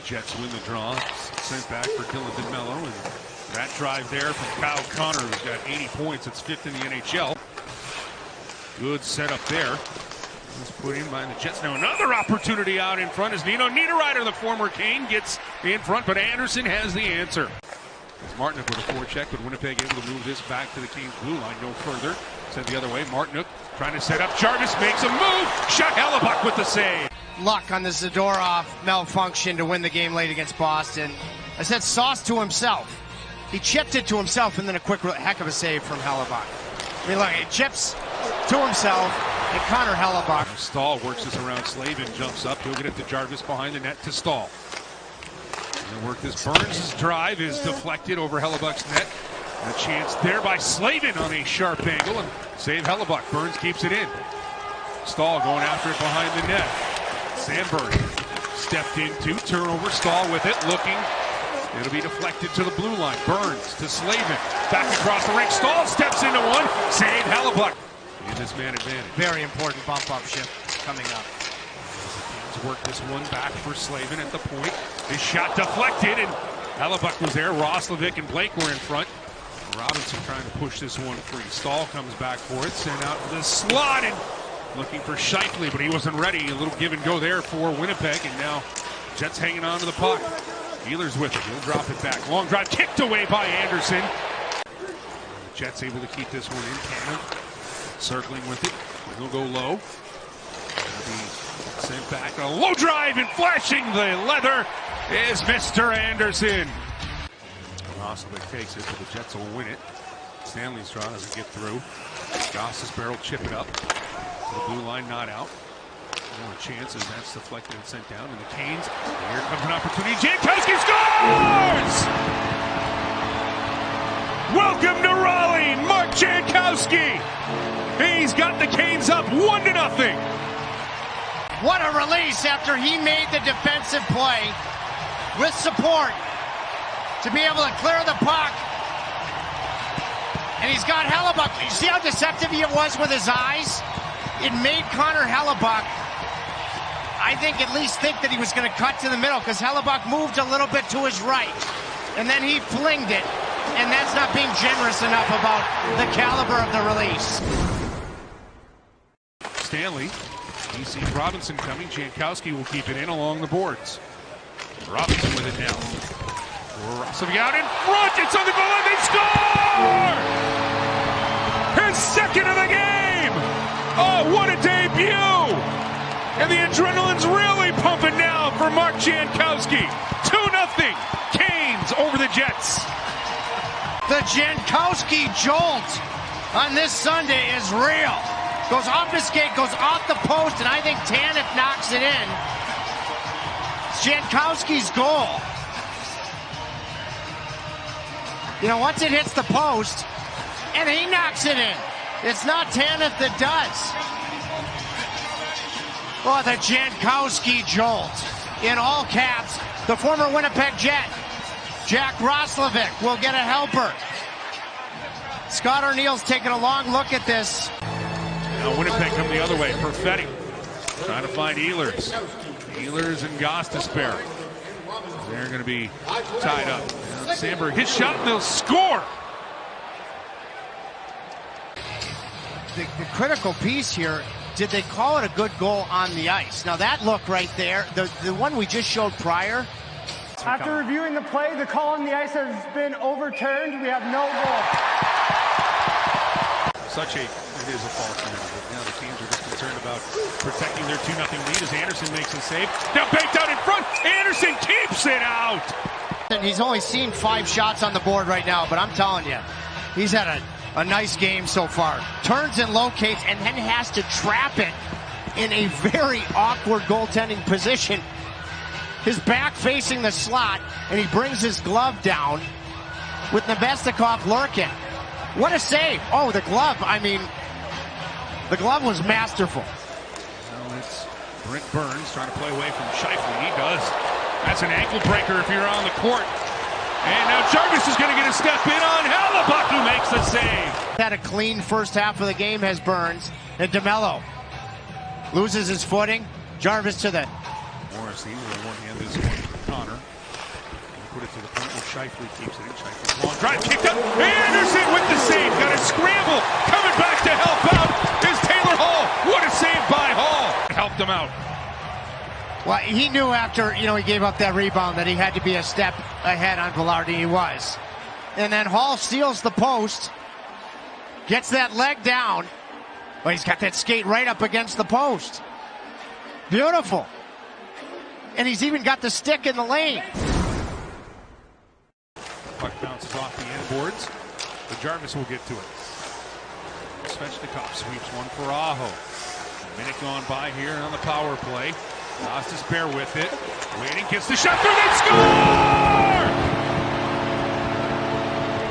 Jets win the draw. Sent back for Dylan DeMello, and that drive there from Kyle Connor, who's got 80 points. It's 5th in the NHL. Good setup there. It's put in by the Jets. Now another opportunity out in front is Nino Niederreiter, the former Cane, gets in front, but Anderson has the answer. As Martinook with a forecheck, but Winnipeg able to move this back to the Canes blue line no further. Sent the other way. Martinook trying to set up. Jarvis makes a move. Shot Hellebuyck with the save. Luck on the Zadorov malfunction to win the game late against Boston. I said sauce to himself. He chipped it to himself, and then a quick heck of a save from Hellebuyck. I mean, look, he chips to himself, and Connor Hellebuyck. Stahl works this around Slavin, jumps up. He'll get it to Jarvis behind the net to Stahl. And work this. Burns' drive is deflected over Hellebuyck's net. And a chance there by Slavin on a sharp angle, and save Hellebuyck. Burns keeps it in. Stahl going after it behind the net. Sandberg stepped into, turnover, Stahl with it, looking. It'll be deflected to the blue line. Burns to Slavin, back across the rink. Stahl steps into one, save Hellebuyck. In this man advantage. Very important bump up shift coming up. Let's work this one back for Slavin at the point. His shot deflected, and Hellebuyck was there. Roslovic and Blake were in front. Robinson trying to push this one free. Stahl comes back for it, sent out the slot, and looking for Scheifele, but he wasn't ready. A little give and go there for Winnipeg, and now Jets hanging on to the puck. Wheeler's with it. He'll drop it back. Long drive kicked away by Anderson. The Jets able to keep this one in tandem. Circling with it. He'll go low. It'll be sent back. A low drive and flashing the leather is Mr. Anderson. Roslovic takes it, but the Jets will win it. Stanley's draw doesn't get through. Goss's barrel chip it up. The blue line not out. No chances. That's deflected and sent down. And the Canes. And here comes an opportunity. Jankowski scores! Welcome to Raleigh, Mark Jankowski. He's got the Canes up 1-0. What a release after he made the defensive play with support to be able to clear the puck. And he's got Hellebuyck. You see how deceptive he was with his eyes? It made Connor Hellebuyck, I think, at least think that he was going to cut to the middle, because Hellebuyck moved a little bit to his right. And then he flinged it. And that's not being generous enough about the caliber of the release. Stanley, he sees Robinson coming. Jankowski will keep it in along the boards. Robinson with it now. Something out in front. It's on the goal line. They score! His second of the game! Oh, what a debut! And the adrenaline's really pumping now for Mark Jankowski. 2-0. Canes over the Jets. The Jankowski jolt on this Sunday is real. Goes off the skate, goes off the post, and I think Tanev knocks it in. It's Jankowski's goal. You know, once it hits the post, and he knocks it in. It's not Tanev that does. Oh, the Jankowski jolt. In all caps, the former Winnipeg Jet, Jack Roslovic, will get a helper. Scott Arneal's taking a long look at this. Now Winnipeg come the other way. Perfetti trying to find Ehlers. Ehlers and Goss to spare. They're going to be tied up. Now Sandberg, his shot, and they'll score. The critical piece here, did they call it a good goal on the ice? Now that look right there, the one we just showed prior. After reviewing the play, the call on the ice has been overturned. We have no goal. It is a false move, but now the teams are just concerned about protecting their 2-0 lead as Anderson makes a save. Now banked out in front. Anderson keeps it out. And he's only seen 5 shots on the board right now, but I'm telling you, he's had a nice game so far. Turns and locates, and then has to trap it in a very awkward goaltending position. His back facing the slot, and he brings his glove down with Nebestikov lurking. What a save. Oh, the glove. I mean, the glove was masterful. Now it's Brent Burns trying to play away from Scheifele. He does. That's an ankle breaker if you're on the court. And now Jarvis is going to get a step in on Hellebuyck, who makes the save. Had a clean first half of the game, has Burns. And DeMello loses his footing. Jarvis to the... Morris, he will one-hand this one. Connor. Put it to the point where Scheifele keeps it in. Scheifele's long drive kicked up. Anderson with the save. Got a scramble. Coming back to help out is Taylor Hall. What a save by Hall. Helped him out. Well, he knew after, he gave up that rebound that he had to be a step ahead on Velarde. He was. And then Hall steals the post. Gets that leg down. Well, he's got that skate right up against the post. Beautiful. And he's even got the stick in the lane. Puck bounces off the end boards, but Jarvis will get to it. Svechnikov sweeps one for Aho. A minute gone by here on the power play. Costas Bear with it. Waiting, gets the shot through, they score!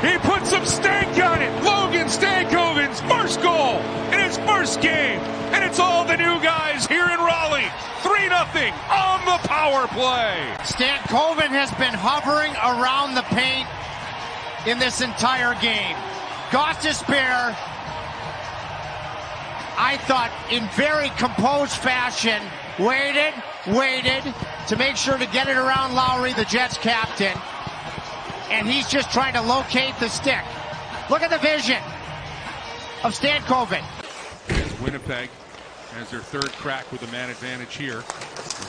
He put some stank on it. Logan Stankoven's first goal in his first game. And it's all the new guys here in Raleigh. 3-0 on the power play. Stankoven has been hovering around the paint in this entire game. Costas Bear, I thought, in very composed fashion, waited to make sure to get it around Lowry, the Jets captain. And he's just trying to locate the stick. Look at the vision of Stankoven. Winnipeg has their third crack with the man advantage here.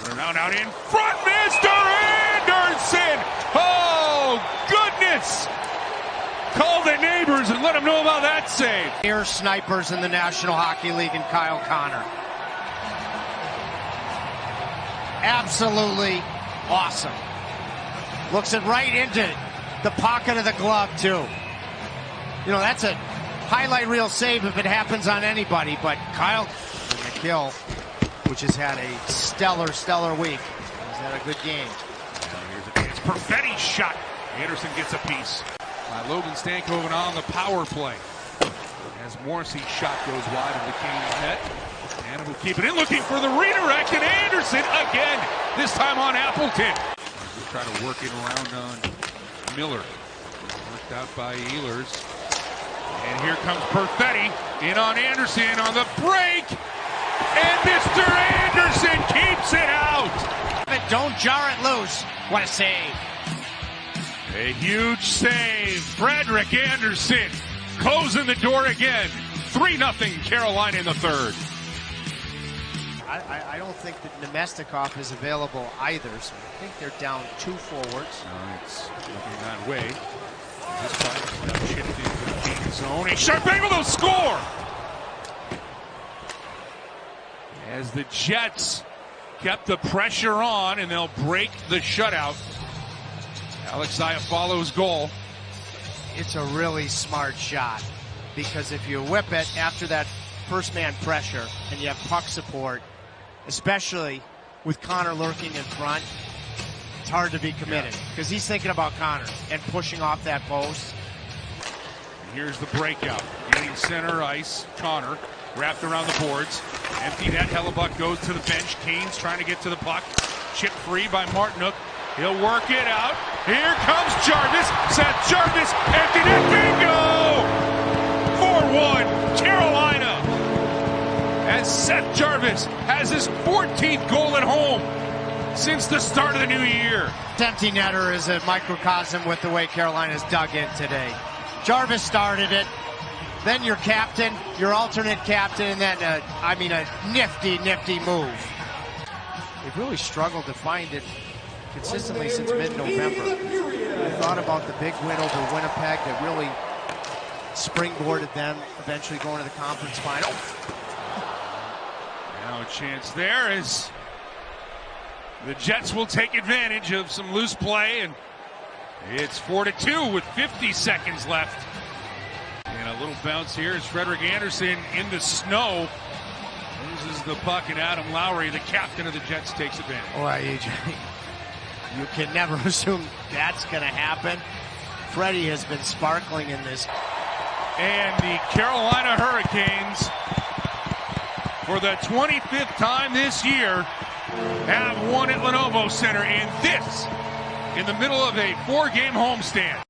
They're now out in front, Mr. Anderson! Oh, goodness! Call the neighbors and let them know about that save. Air snipers in the National Hockey League and Kyle Connor. Absolutely awesome. Looks it right into the pocket of the glove, too. That's a highlight reel save if it happens on anybody, but Kyle McGill, which has had a stellar week, has had a good game. Here's a chance. Perfetti's shot. Anderson gets a piece. Logan Stankoven on the power play. As Morrissey's shot goes wide of the Canes net. And will keep it in, looking for the redirect, and Anderson again, this time on Appleton. We'll try to work it around on Miller. Worked out by Ehlers. And here comes Perfetti in on Anderson on the break. And Mr. Anderson keeps it out. But don't jar it loose. What a save. A huge save. Frederick Anderson closing the door again. 3-0 Carolina in the third. I don't think that Nemestikov is available either, so I think they're down 2 forwards. No, it's looking that way. This time now shifted to the King zone. A sharp angle to score! As the Jets kept the pressure on, and they'll break the shutout. Alex Iafallo's goal. It's a really smart shot, because if you whip it after that first man pressure and you have puck support, especially with Connor lurking in front, it's hard to be committed because he's thinking about Connor and pushing off that post. And here's the breakout. Getting center ice, Connor wrapped around the boards. Empty net, Hellebuck goes to the bench. Canes trying to get to the puck. Chip free by Martinook. He'll work it out. Here comes Jarvis. Seth Jarvis, empty net, bingo! 4-1, Carolina. As Seth Jarvis has his 14th goal at home since the start of the new year. Empty netter is a microcosm with the way Carolina's dug in today. Jarvis started it, then your captain, your alternate captain, and then a nifty move. They've really struggled to find it consistently since mid-November. I thought about the big win over Winnipeg that really springboarded them, eventually going to the conference final. Now a chance there as the Jets will take advantage of some loose play, and it's 4-2 with 50 seconds left. And a little bounce here as Frederick Anderson in the snow loses the puck, and Adam Lowry, the captain of the Jets, takes advantage. Well, you can never assume that's going to happen. Freddie has been sparkling in this. And the Carolina Hurricanes, for the 25th time this year, have won at Lenovo Center, and this in the middle of a 4-game homestand.